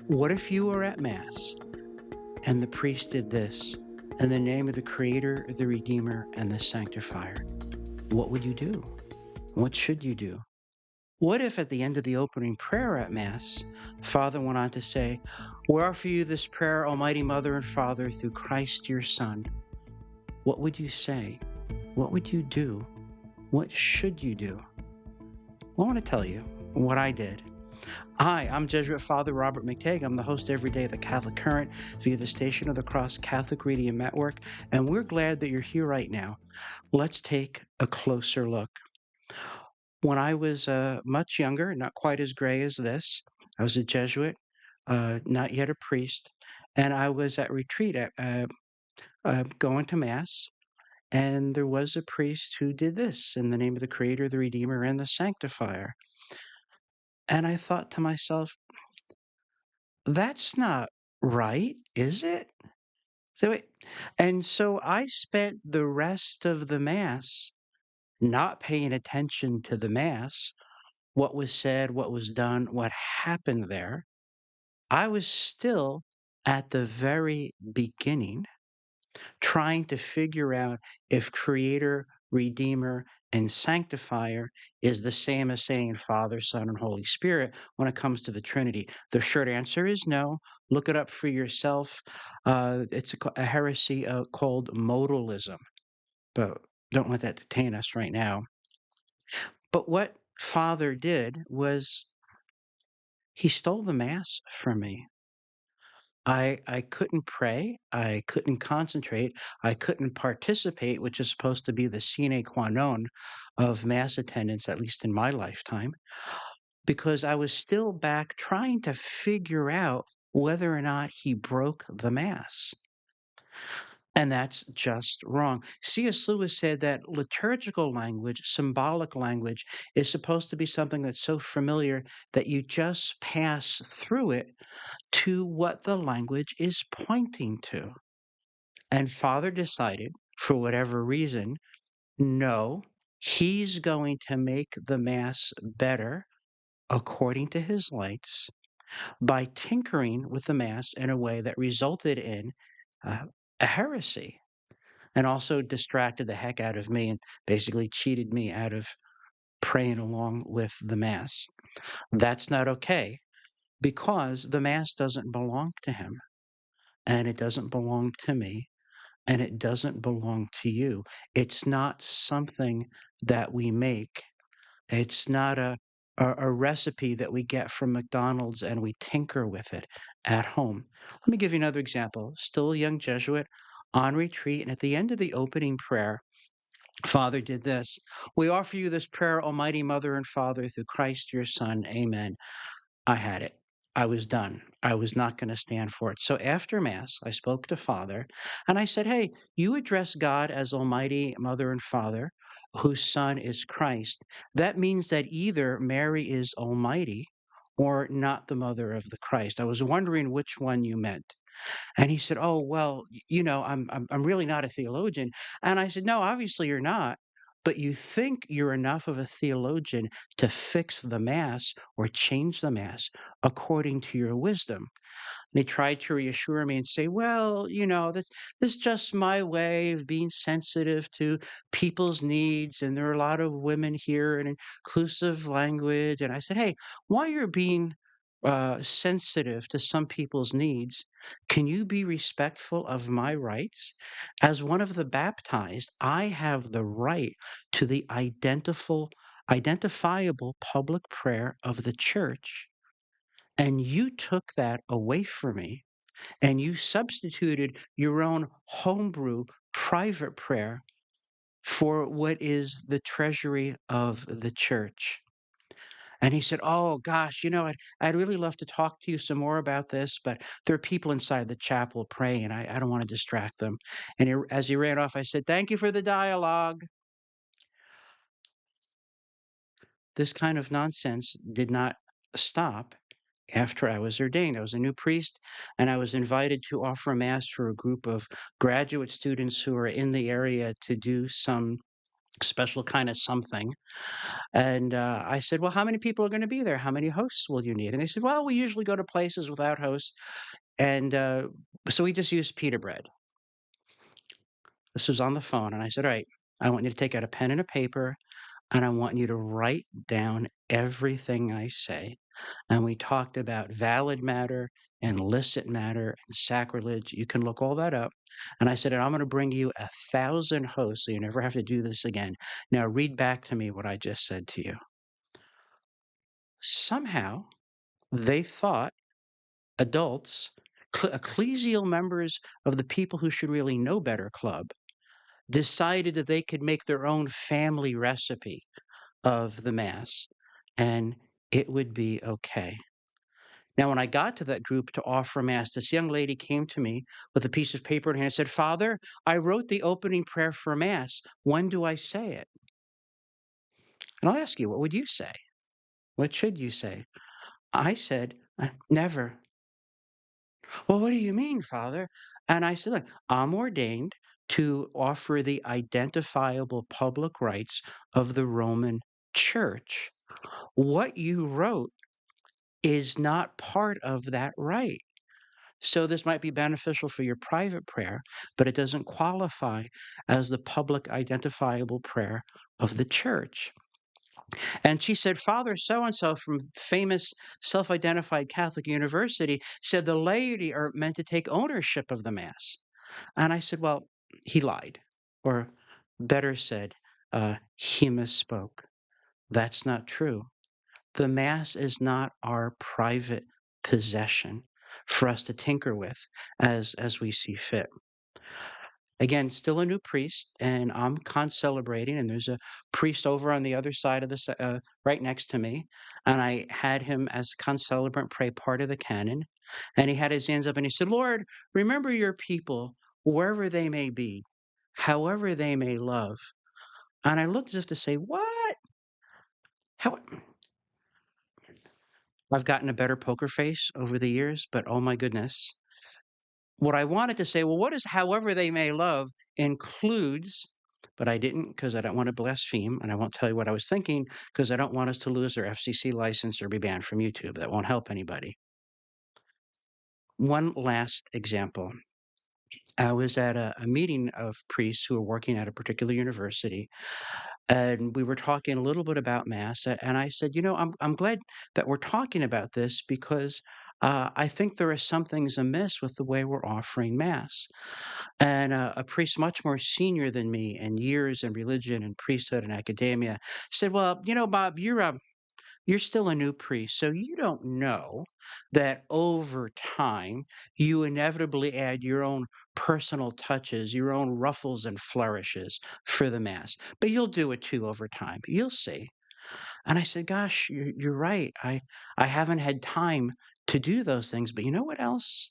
What if you were at Mass and the priest did this in the name of the Creator, the Redeemer, and the Sanctifier? What would you do? What should you do? What if at the end of the opening prayer at Mass, Father went on to say, "We offer you this prayer, Almighty Mother and Father, through Christ your Son"? What would you say? What would you do? What should you do? Well, I want to tell you what I did. Hi, I'm Jesuit Father Robert McTeigue. I'm the host every day of the Catholic Current via the Station of the Cross Catholic Radio Network, and we're glad that you're here right now. Let's take a closer look. When I was much younger, not quite as gray as this, I was a Jesuit, not yet a priest, and I was at retreat, going to Mass, and there was a priest who did this in the name of the Creator, the Redeemer, and the Sanctifier. And I thought to myself, that's not right, is it? So, and so I spent the rest of the Mass not paying attention to the Mass, what was said, what was done, what happened there. I was still at the very beginning trying to figure out if Creator, Redeemer, and Sanctifier is the same as saying Father, Son, and Holy Spirit when it comes to the Trinity. The short answer is no. Look it up for yourself. It's a heresy called modalism, but don't let that detain us right now. But what Father did was he stole the Mass from me. I couldn't pray, I couldn't concentrate, I couldn't participate, which is supposed to be the sine qua non of Mass attendance, at least in my lifetime, because I was still back trying to figure out whether or not he broke the Mass. And that's just wrong. C.S. Lewis said that liturgical language, symbolic language, is supposed to be something that's so familiar that you just pass through it to what the language is pointing to. And Father decided, for whatever reason, no, he's going to make the Mass better according to his lights by tinkering with the Mass in a way that resulted in uh, a heresy and also distracted the heck out of me and basically cheated me out of praying along with the Mass. That's not okay because the Mass doesn't belong to him and it doesn't belong to me and it doesn't belong to you. It's not something that we make. It's not a recipe that we get from McDonald's and we tinker with it at home. Let me give you another example. Still a young Jesuit on retreat, and at the end of the opening prayer, Father did this. We offer you this prayer, Almighty Mother and Father, through Christ your Son. Amen. I had it. I was done. I was not going to stand for it. So after Mass, I spoke to Father and I said, "Hey, you address God as Almighty Mother and Father, whose Son is Christ. That means that either Mary is Almighty or not the mother of the Christ. I was wondering which one you meant." And he said, "Oh, well, I'm really not a theologian." And I said, "No, obviously you're not. But you think you're enough of a theologian to fix the Mass or change the Mass according to your wisdom." And he tried to reassure me and say, "Well, this is just my way of being sensitive to people's needs. And there are a lot of women here and inclusive language." And I said, "Hey, while you're being sensitive to some people's needs, can you be respectful of my rights? As one of the baptized, I have the right to the identifiable public prayer of the church. And you took that away from me, and you substituted your own homebrew private prayer for what is the treasury of the church." And he said, "Oh gosh, I'd really love to talk to you some more about this, but there are people inside the chapel praying. I don't want to distract them." And as he ran off, I said, "Thank you for the dialogue." This kind of nonsense did not stop after I was ordained. I was a new priest, and I was invited to offer a Mass for a group of graduate students who are in the area to do some special kind of something. And I said, well, how many people are going to be there? How many hosts will you need? And they said, well, we usually go to places without hosts. And so we just used pita bread. This was on the phone. And I said, all right, I want you to take out a pen and a paper, and I want you to write down everything I say. And we talked about valid matter and illicit matter and sacrilege. You can look all that up. And I said, and I'm going to bring you 1,000 hosts so you never have to do this again. Now read back to me what I just said to you. Somehow they thought adults, ecclesial members of the people who should really know better club, decided that they could make their own family recipe of the Mass and it would be okay. Now, when I got to that group to offer Mass, this young lady came to me with a piece of paper in her hand and said, Father, I wrote the opening prayer for Mass. When do I say it? And I'll ask you, what would you say? What should you say? I said, never. Well, what do you mean, Father? And I said, look, I'm ordained to offer the identifiable public rights of the Roman Church. What you wrote is not part of that right. So this might be beneficial for your private prayer, but it doesn't qualify as the public identifiable prayer of the church. And she said, Father so and so from famous self identified Catholic University said the laity are meant to take ownership of the Mass. And I said, well, he lied. Or better said, he misspoke. That's not true. The Mass is not our private possession for us to tinker with as we see fit. Again, still a new priest, and I'm concelebrating, and there's a priest over on the other side of the right next to me, and I had him as concelebrant pray part of the canon, and he had his hands up and he said, Lord, remember your people wherever they may be, however they may love. And I looked as if to say, what? How? I've gotten a better poker face over the years, but oh my goodness. What I wanted to say, well, what is however they may love includes, but I didn't because I don't want to blaspheme, and I won't tell you what I was thinking because I don't want us to lose their FCC license or be banned from YouTube. That won't help anybody. One last example. I was at a meeting of priests who are working at a particular university, and we were talking a little bit about Mass. And I said, I'm glad that we're talking about this because I think there are some things amiss with the way we're offering Mass. And a priest much more senior than me in years in religion and priesthood and academia said, well, Bob, you're still a new priest, so you don't know that over time you inevitably add your own personal touches, your own ruffles and flourishes for the Mass. But you'll do it too over time. You'll see. And I said, gosh, you're right. I haven't had time to do those things. But you know what else?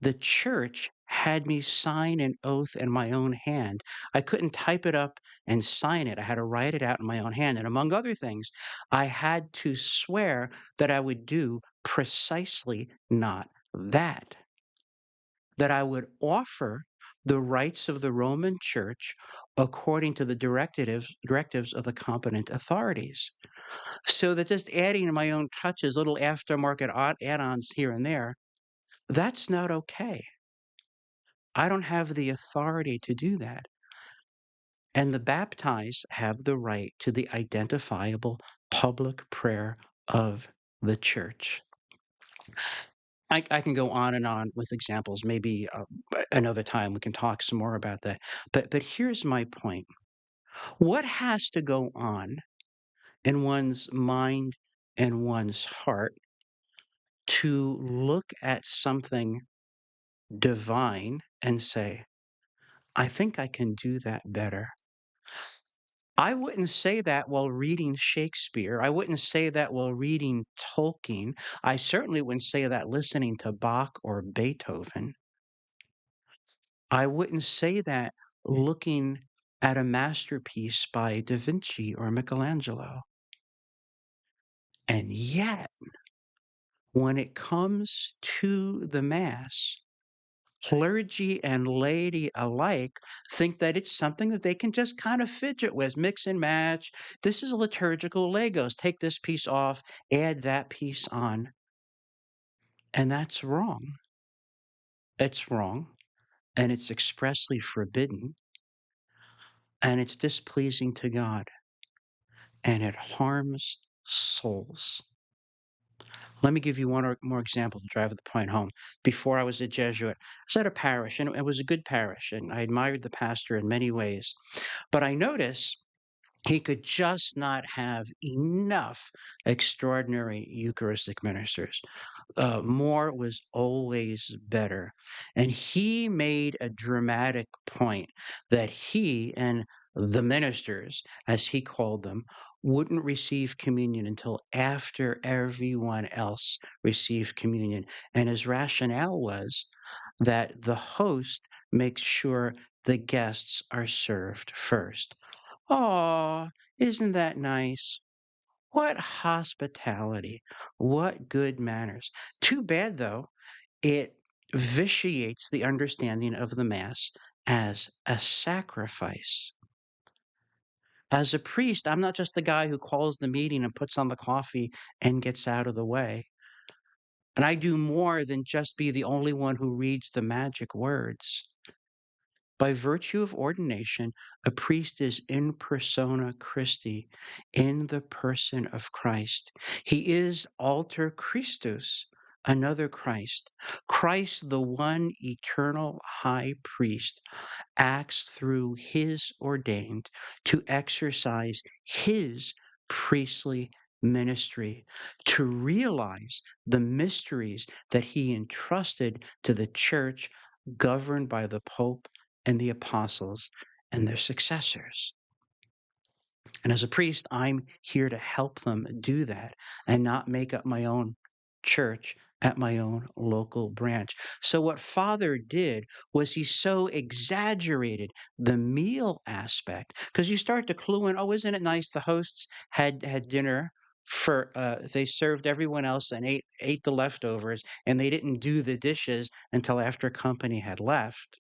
The church had me sign an oath in my own hand. I couldn't type it up and sign it. I had to write it out in my own hand. And among other things, I had to swear that I would do precisely not that, that I would offer the rights of the Roman Church according to the directives of the competent authorities. So that just adding my own touches, little aftermarket add-ons here and there, that's not okay. I don't have the authority to do that. And the baptized have the right to the identifiable public prayer of the church. I can go on and on with examples. Maybe another time we can talk some more about that. But here's my point. What has to go on in one's mind and one's heart to look at something divine and say, I think I can do that better? I wouldn't say that while reading Shakespeare. I wouldn't say that while reading Tolkien. I certainly wouldn't say that listening to Bach or Beethoven. I wouldn't say that looking at a masterpiece by Da Vinci or Michelangelo. And yet, when it comes to the Mass, Clergy and laity alike think that it's something that they can just kind of fidget with, mix and match. This is liturgical Legos. Take this piece off, add that piece on. And that's wrong. It's wrong. And it's expressly forbidden. And it's displeasing to God. And it harms souls. Let me give you one more example to drive the point home. Before I was a Jesuit, I was at a parish, and it was a good parish, and I admired the pastor in many ways. But I noticed he could just not have enough extraordinary Eucharistic ministers. More was always better. And he made a dramatic point that he and the ministers, as he called them, wouldn't receive communion until after everyone else received communion. And his rationale was that the host makes sure the guests are served first. Aw, isn't that nice? What hospitality. What good manners. Too bad, though, it vitiates the understanding of the Mass as a sacrifice. As a priest, I'm not just the guy who calls the meeting and puts on the coffee and gets out of the way. And I do more than just be the only one who reads the magic words. By virtue of ordination, a priest is in persona Christi, in the person of Christ. He is Alter Christus, another Christ. Christ, the one eternal high priest, acts through his ordained to exercise his priestly ministry, to realize the mysteries that he entrusted to the church governed by the Pope and the apostles and their successors. And as a priest, I'm here to help them do that and not make up my own church at my own local branch. So what Father did was he so exaggerated the meal aspect, because you start to clue in, oh, isn't it nice the hosts had dinner for they served everyone else and ate the leftovers, and they didn't do the dishes until after company had left.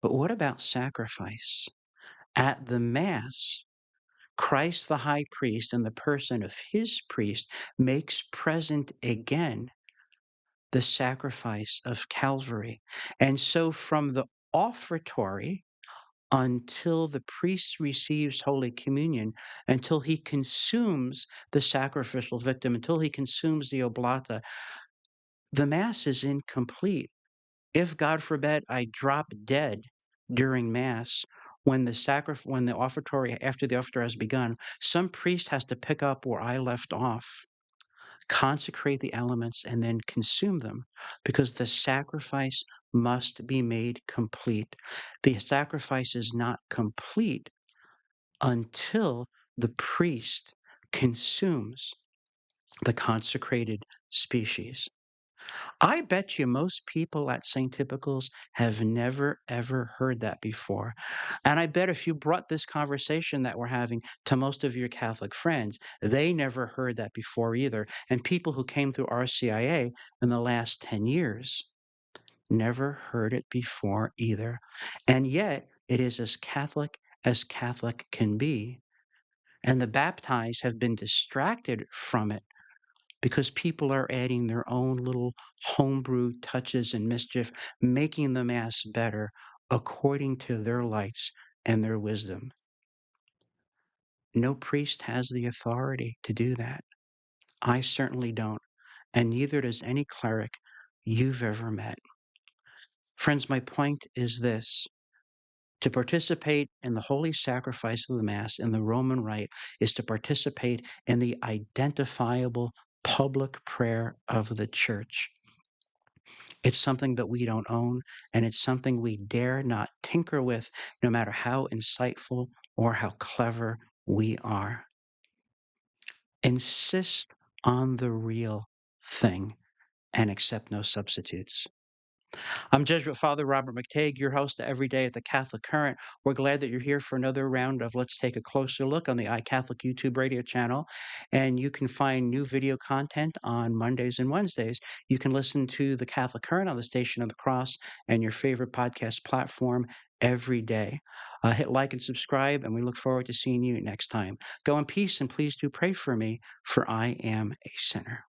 But what about sacrifice? At the Mass, Christ the high priest, in the person of his priest, makes present again the sacrifice of Calvary. And so from the offertory until the priest receives Holy Communion, until he consumes the sacrificial victim, until he consumes the oblata, the Mass is incomplete. If, God forbid, I drop dead during Mass, when the offertory, after the offertory has begun, some priest has to pick up where I left off, consecrate the elements, and then consume them, because the sacrifice must be made complete. The sacrifice is not complete until the priest consumes the consecrated species. I bet you most people at St. Typicals have never, ever heard that before. And I bet if you brought this conversation that we're having to most of your Catholic friends, they never heard that before either. And people who came through RCIA in the last 10 years never heard it before either. And yet, it is as Catholic can be. And the baptized have been distracted from it because people are adding their own little homebrew touches and mischief, making the Mass better according to their lights and their wisdom. No priest has the authority to do that. I certainly don't, and neither does any cleric you've ever met. Friends, my point is this. To participate in the holy sacrifice of the Mass in the Roman Rite is to participate in the identifiable public prayer of the Church. It's something that we don't own, and it's something we dare not tinker with, no matter how insightful or how clever we are. Insist on the real thing and accept no substitutes. I'm Jesuit Father Robert McTeigue, your host every day at the Catholic Current. We're glad that you're here for another round of Let's Take a Closer Look on the iCatholic YouTube radio channel. And you can find new video content on Mondays and Wednesdays. You can listen to the Catholic Current on the Station of the Cross and your favorite podcast platform every day. Hit like and subscribe, and we look forward to seeing you next time. Go in peace, and please do pray for me, for I am a sinner.